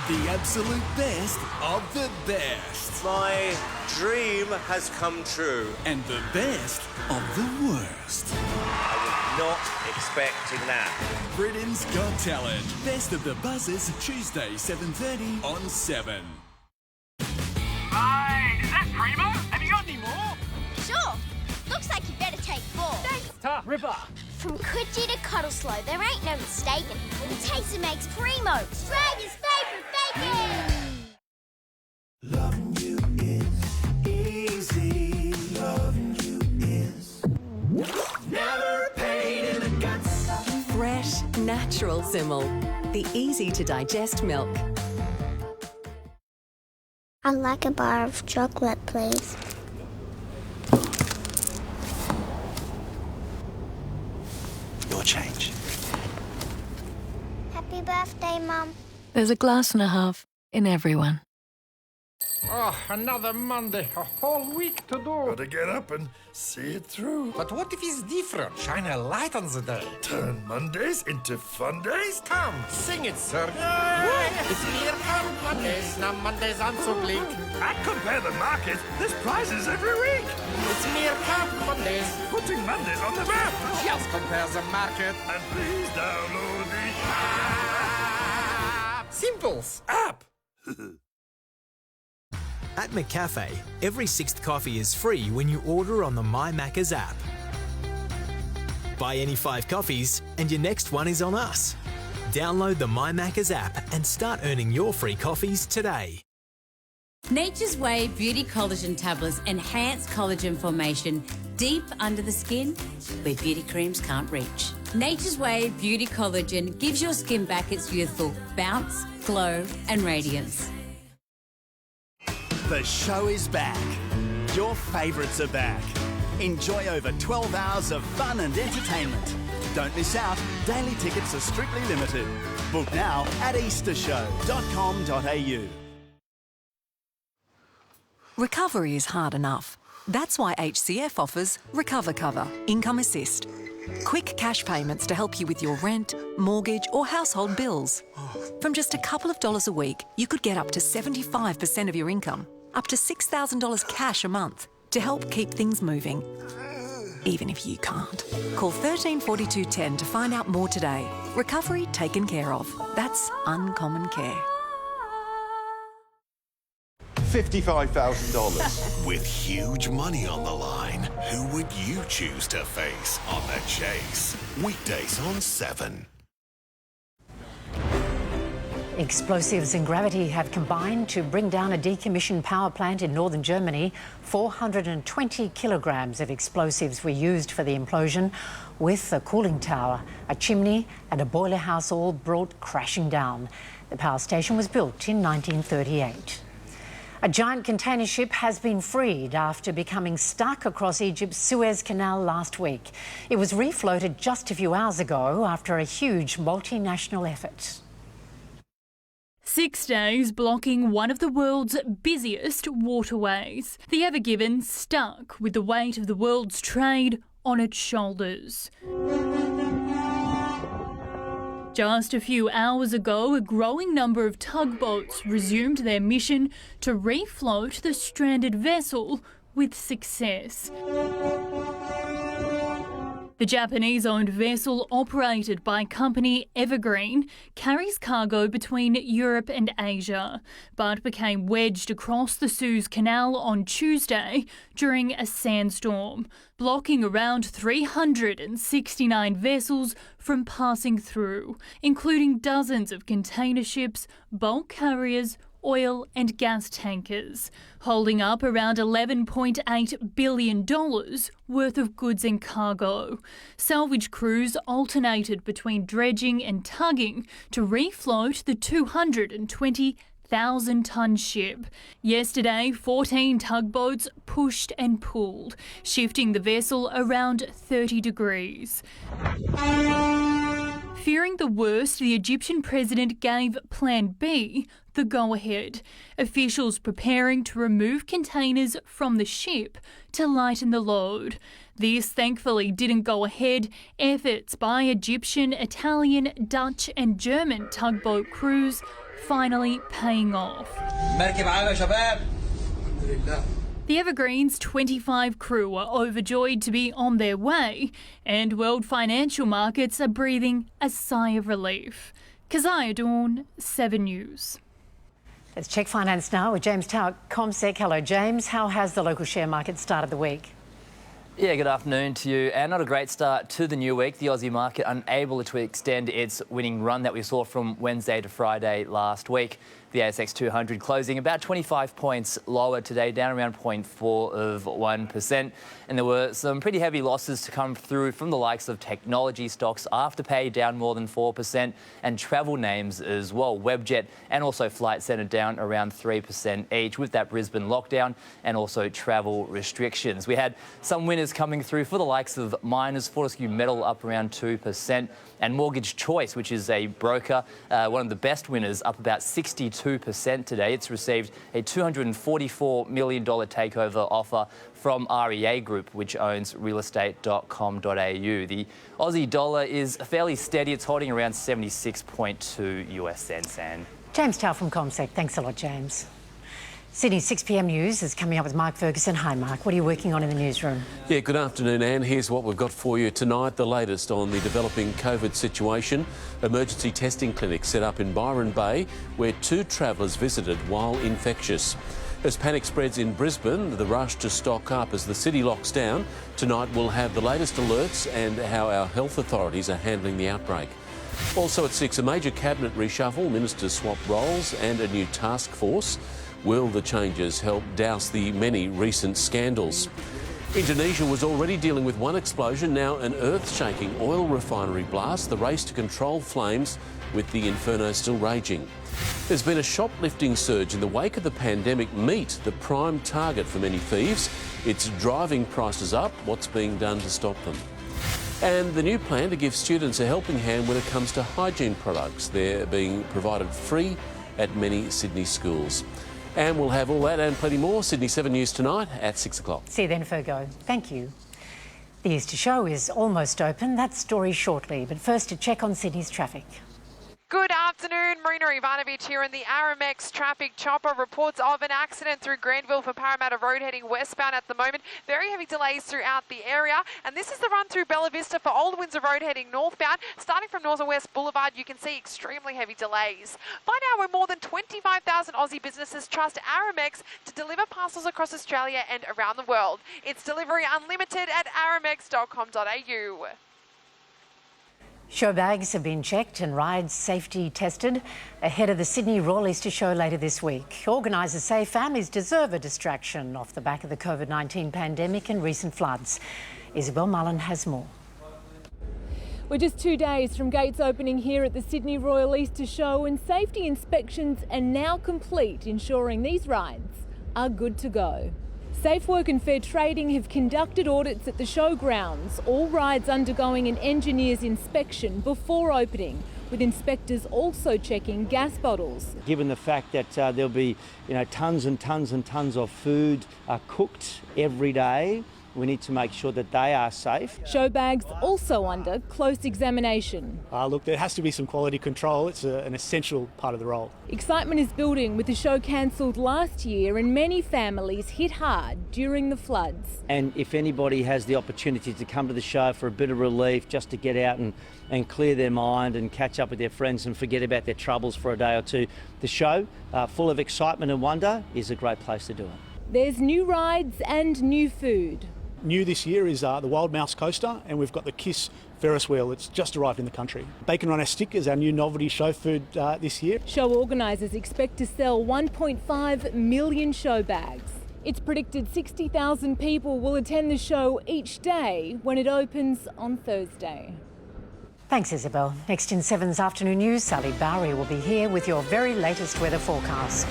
The absolute best of the best. My dream has come true. And the best of the worst. I was not expecting that. Britain's Got Talent. Best of the Buzzers, Tuesday, 7:30 on 7. Hey, is that Primo? Have you got any more? Sure. Looks like you better take 4. Thanks, Ta. Ripper. From Coogee to Cottlesloe, there ain't no mistaking. The taste that makes Primo Australia's favourite bacon. Loving you is easy. Loving you is never a pain in the guts. Fresh, natural Simmel. The easy-to-digest milk. I'd like a bar of chocolate, please. Your change. Happy birthday, Mum. There's a glass and a half in everyone. Oh, another Monday. A whole week to do. Gotta get up and see it through. But what if it's different? Shine a light on the day. Turn Mondays into fun days? Come, sing it, sir. It's here come Mondays. Now Mondays aren't so bleak. I compare the market. There's prizes every week. It's mere come Mondays. Putting Mondays on the map. Just compare the market. And please download the app. Simples. App. At McCafe, every 6th coffee is free when you order on the My Macca's app. Buy any 5 coffees and your next one is on us. Download the My Macca's app and start earning your free coffees today. Nature's Way Beauty Collagen Tablets enhance collagen formation deep under the skin where beauty creams can't reach. Nature's Way Beauty Collagen gives your skin back its youthful bounce, glow and radiance. The show is back. Your favourites are back. Enjoy over 12 hours of fun and entertainment. Don't miss out. Daily tickets are strictly limited. Book now at eastershow.com.au. Recovery is hard enough. That's why HCF offers Recover Cover, Income Assist. Quick cash payments to help you with your rent, mortgage or household bills. From just a couple of dollars a week, you could get up to 75% of your income, up to $6,000 cash a month, to help keep things moving. even if you can't. Call 134210 to find out more today. Recovery taken care of. That's Uncommon Care. $55,000. With huge money on the line, who would you choose to face on The Chase? Weekdays on 7. Explosives and gravity have combined to bring down a decommissioned power plant in northern Germany. 420 kilograms of explosives were used for the implosion, with a cooling tower, a chimney and a boiler house all brought crashing down. The power station was built in 1938. A giant container ship has been freed after becoming stuck across Egypt's Suez Canal last week. It was refloated just a few hours ago after a huge multinational effort. 6 days blocking one of the world's busiest waterways. The Ever Given stuck with the weight of the world's trade on its shoulders. Just a few hours ago, a growing number of tugboats resumed their mission to refloat the stranded vessel with success. The Japanese-owned vessel, operated by company Evergreen, carries cargo between Europe and Asia, but became wedged across the Suez Canal on Tuesday during a sandstorm, blocking around 369 vessels from passing through, including dozens of container ships, bulk carriers, oil and gas tankers, holding up around $11.8 billion worth of goods and cargo. Salvage crews alternated between dredging and tugging to refloat the 220,000-ton ship. Yesterday, 14 tugboats pushed and pulled, shifting the vessel around 30 degrees. Fearing the worst, the Egyptian president gave Plan B the go-ahead. Officials preparing to remove containers from the ship to lighten the load. This thankfully didn't go ahead. Efforts by Egyptian, Italian, Dutch and German tugboat crews finally paying off. The Evergreen's 25 crew are overjoyed to be on their way, and world financial markets are breathing a sigh of relief. Keziah Dawn, 7 News. Let's check finance now with James Tower, CommSec. Hello, James. How has the local share market started the week? Yeah, good afternoon to you. And not a great start to the new week. The Aussie market unable to extend its winning run that we saw from Wednesday to Friday last week. The ASX 200 closing about 25 points lower today, down around 0.4%. And there were some pretty heavy losses to come through from the likes of technology stocks, Afterpay down more than 4%, and travel names as well. Webjet and also Flight Centre down around 3% each, with that Brisbane lockdown and also travel restrictions. We had some winners coming through for the likes of miners, Fortescue Metal up around 2%, and Mortgage Choice, which is a broker, one of the best winners, up about 62% today. It's received a $244 million takeover offer from REA Group, which owns realestate.com.au. The Aussie dollar is fairly steady. It's holding around 76.2 US cents. And James Tower from CommSec. Thanks a lot, James. Sydney's 6 p.m. news is coming up with Mark Ferguson. Hi, Mark. What are you working on in the newsroom? Yeah, good afternoon, Anne. Here's what we've got for you tonight. The latest on the developing COVID situation. Emergency testing clinics set up in Byron Bay, where 2 travellers visited while infectious. As panic spreads in Brisbane, the rush to stock up as the city locks down. Tonight we'll have the latest alerts and how our health authorities are handling the outbreak. Also at 6, a major cabinet reshuffle, ministers swap roles and a new task force. Will the changes help douse the many recent scandals? Indonesia was already dealing with one explosion, now an earth-shaking oil refinery blast, the race to control flames with the inferno still raging. There's been a shoplifting surge in the wake of the pandemic. Meat, the prime target for many thieves. It's driving prices up. What's being done to stop them? And the new plan to give students a helping hand when it comes to hygiene products. They're being provided free at many Sydney schools. And we'll have all that and plenty more. Sydney 7 News tonight at 6 o'clock. See you then, Fergo. Thank you. The Easter show is almost open. That story shortly. But first, a check on Sydney's traffic. Good afternoon, Marina Ivanovic here in the Aramex traffic chopper. Reports of an accident through Granville for Parramatta Road heading westbound at the moment. Very heavy delays throughout the area. And this is the run through Bella Vista for Old Windsor Road heading northbound. Starting from North and West Boulevard, you can see extremely heavy delays. By now, we're more than 25,000 Aussie businesses trust Aramex to deliver parcels across Australia and around the world. It's delivery unlimited at aramex.com.au. Show bags have been checked and rides safety tested ahead of the Sydney Royal Easter Show later this week. Organisers say families deserve a distraction off the back of the COVID-19 pandemic and recent floods. Isabel Mullen has more. We're just 2 days from gates opening here at the Sydney Royal Easter Show, and safety inspections are now complete, ensuring these rides are good to go. Safe Work and Fair Trading have conducted audits at the showgrounds, all rides undergoing an engineer's inspection before opening, with inspectors also checking gas bottles. Given the fact that there'll be tons and tons and tons of food cooked every day, we need to make sure that they are safe. Show bags also under close examination. Look, there has to be some quality control. It's an essential part of the role. Excitement is building with the show cancelled last year and many families hit hard during the floods. And if anybody has the opportunity to come to the show for a bit of relief, just to get out and clear their mind and catch up with their friends and forget about their troubles for a day or two, the show, full of excitement and wonder, is a great place to do it. There's new rides and new food. New this year is the Wild Mouse Coaster, and we've got the Kiss Ferris wheel that's just arrived in the country. Bacon on our stick is our new novelty show food this year. Show organisers expect to sell 1.5 million show bags. It's predicted 60,000 people will attend the show each day when it opens on Thursday. Thanks, Isabel. Next in 7's afternoon news, Sally Bowery will be here with your very latest weather forecast.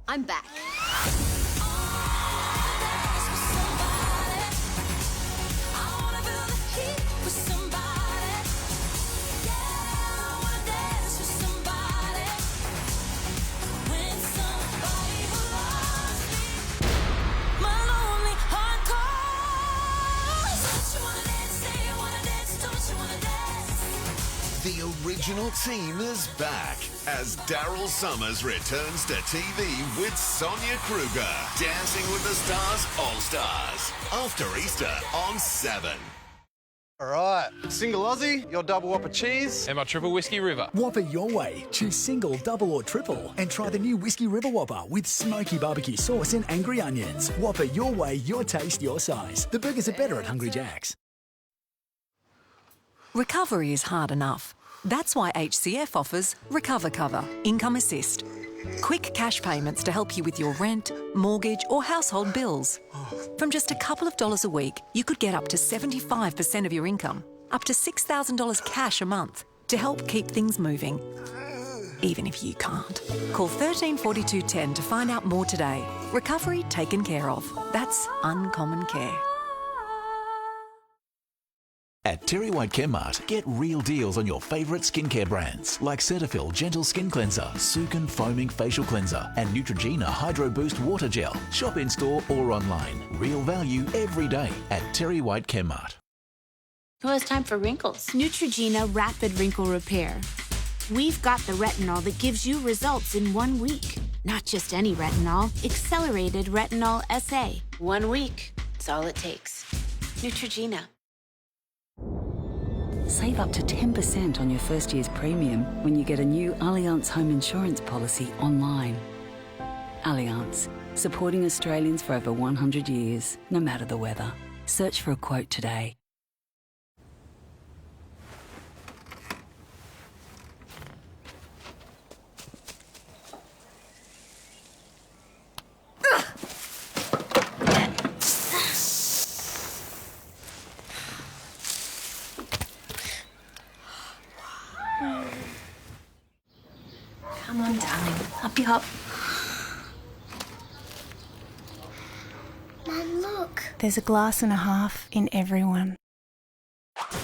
I'm back. The original team is back as Daryl Summers returns to TV with Sonia Kruger. Dancing with the Stars All-Stars. After Easter on 7. All right, single Aussie, your double whopper cheese. And my triple whiskey river. Whopper your way. Choose single, double or triple and try the new Whiskey River Whopper with smoky barbecue sauce and angry onions. Whopper your way, your taste, your size. The burgers are better at Hungry Jack's. Recovery is hard enough. That's why HCF offers Recover Cover, Income Assist. Quick cash payments to help you with your rent, mortgage or household bills. From just a couple of dollars a week, you could get up to 75% of your income, up to $6,000 cash a month to help keep things moving. Even if you can't. Call 134210 to find out more today. Recovery taken care of. That's uncommon care. At Terry White Chemmart, get real deals on your favourite skincare brands like Cetaphil Gentle Skin Cleanser, Sukin Foaming Facial Cleanser and Neutrogena Hydro Boost Water Gel. Shop in-store or online. Real value every day at Terry White Chemmart. Well, it's time for wrinkles. Neutrogena Rapid Wrinkle Repair. We've got the retinol that gives you results in 1 week. Not just any retinol, accelerated retinol SA. 1 week, it's all it takes. Neutrogena. Save up to 10% on your first year's premium when you get a new Allianz home insurance policy online. Allianz, supporting Australians for over 100 years, no matter the weather. Search for a quote today. Come on, darling. Up you hop. Mum, look. There's a glass and a half in everyone.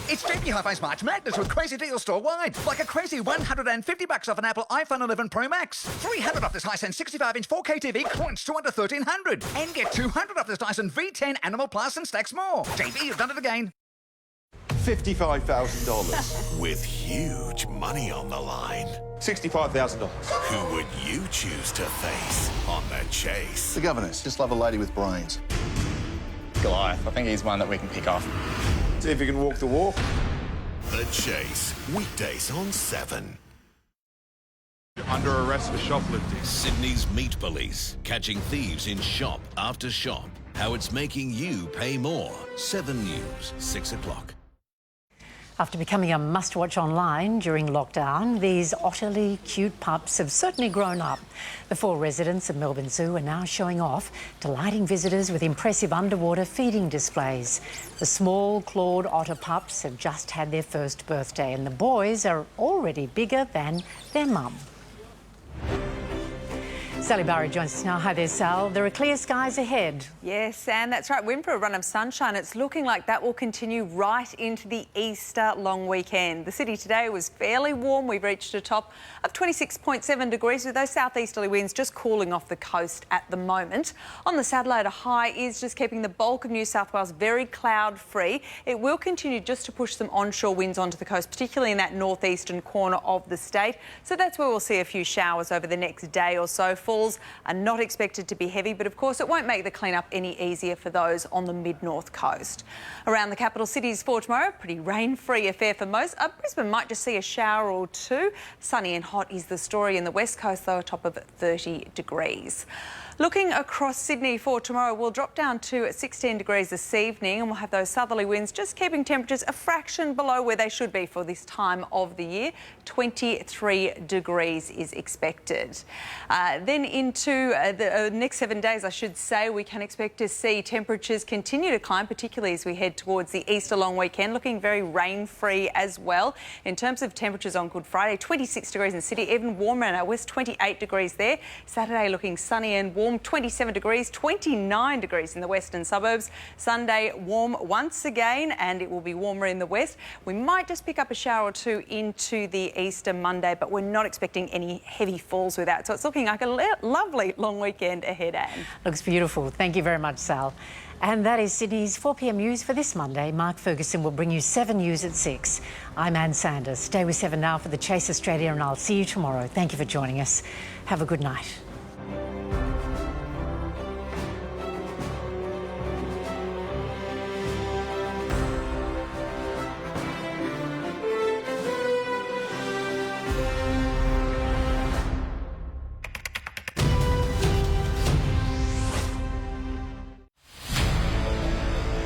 It's JB Hi-Fi's March Madness with crazy deals store-wide. Like a crazy $150 off an Apple iPhone 11 Pro Max. $300 off this Hisense 65-inch 4K TV crunch to under $1,300. And get $200 off this Dyson V10 Animal Plus and stacks more. JB, you've done it again. $55,000. With huge money on the line. $65,000. Who would you choose to face on The Chase? The governess. Just love a lady with brains. Goliath. I think he's one that we can pick off. See if he can walk the walk. The Chase. Weekdays on 7. Under arrest for shoplifting. Sydney's Meat Police. Catching thieves in shop after shop. How it's making you pay more. 7 News, 6 o'clock. After becoming a must-watch online during lockdown, these utterly cute pups have certainly grown up. The 4 residents of Melbourne Zoo are now showing off, delighting visitors with impressive underwater feeding displays. The small clawed otter pups have just had their first birthday, and the boys are already bigger than their mum. Sally Barry joins us now. Hi there, Sal. There are clear skies ahead. Yes, and that's right. We're in for a run of sunshine. It's looking like that will continue right into the Easter long weekend. The city today was fairly warm. We've reached a top of 26.7 degrees with those southeasterly winds just cooling off the coast at the moment. On the satellite, a high is just keeping the bulk of New South Wales very cloud-free. It will continue just to push some onshore winds onto the coast, particularly in that northeastern corner of the state. So that's where we'll see a few showers over the next day or so. Falls are not expected to be heavy, but of course it won't make the clean-up any easier for those on the mid-north coast. Around the capital cities for tomorrow, pretty rain-free affair for most. Brisbane might just see a shower or two. Sunny and hot is the story in the west coast, though, a top of 30 degrees. Looking across Sydney for tomorrow, we'll drop down to 16 degrees this evening, and we'll have those southerly winds just keeping temperatures a fraction below where they should be for this time of the year. 23 degrees is expected. Then into the next 7 days, I should say, we can expect to see temperatures continue to climb, particularly as we head towards the Easter long weekend, looking very rain-free as well. In terms of temperatures on Good Friday, 26 degrees in the city, even warmer in our west, 28 degrees there. Saturday looking sunny and warm. 27 degrees, 29 degrees in the western suburbs. Sunday warm once again, and it will be warmer in the west. We might just pick up a shower or two into the Easter Monday, but we're not expecting any heavy falls with that. So it's looking like a lovely long weekend ahead, Anne. Looks beautiful. Thank you very much, Sal. And that is Sydney's 4 p.m. news for this Monday. Mark Ferguson will bring you 7 News at 6. I'm Anne Sanders. Stay with 7 now for the Chase Australia, and I'll see you tomorrow. Thank you for joining us. Have a good night.